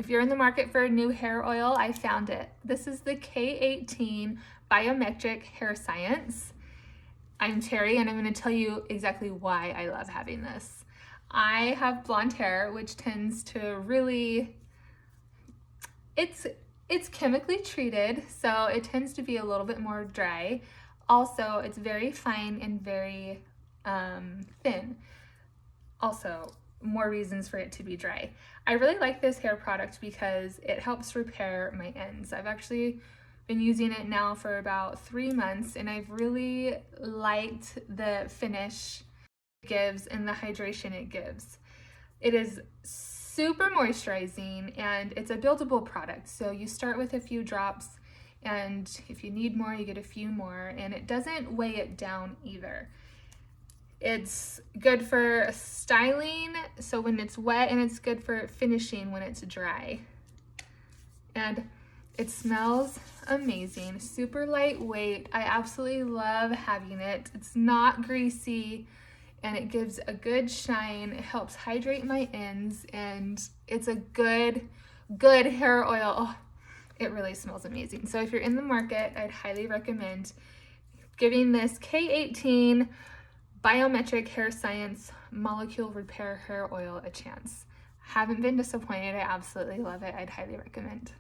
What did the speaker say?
If you're in the market for a new hair oil, I found it. This is the K18 Biometric Hair Science. I'm Terry, and I'm going to tell you exactly why I love having this. I have blonde hair, which tends to really, it's chemically treated, so it tends to be a little bit more dry. Also, it's very fine and very thin. Also, more reasons for it to be dry. I really like this hair product because it helps repair my ends. I've actually been using it now for about 3 months, and I've really liked the finish it gives and the hydration it gives. It is super moisturizing, and it's a buildable product. So you start with a few drops, and if you need more, you get a few more, and it doesn't weigh it down either. It's good for styling, so when it's wet, and it's good for finishing when it's dry. And it smells amazing, super lightweight. I absolutely love having it. It's not greasy, and it gives a good shine. It helps hydrate my ends, and it's a good hair oil. Oh, it really smells amazing. So if you're in the market, I'd highly recommend giving this K18 Biometric Hair Science Molecule Repair Hair Oil a chance. Haven't been disappointed. I absolutely love it. I'd highly recommend.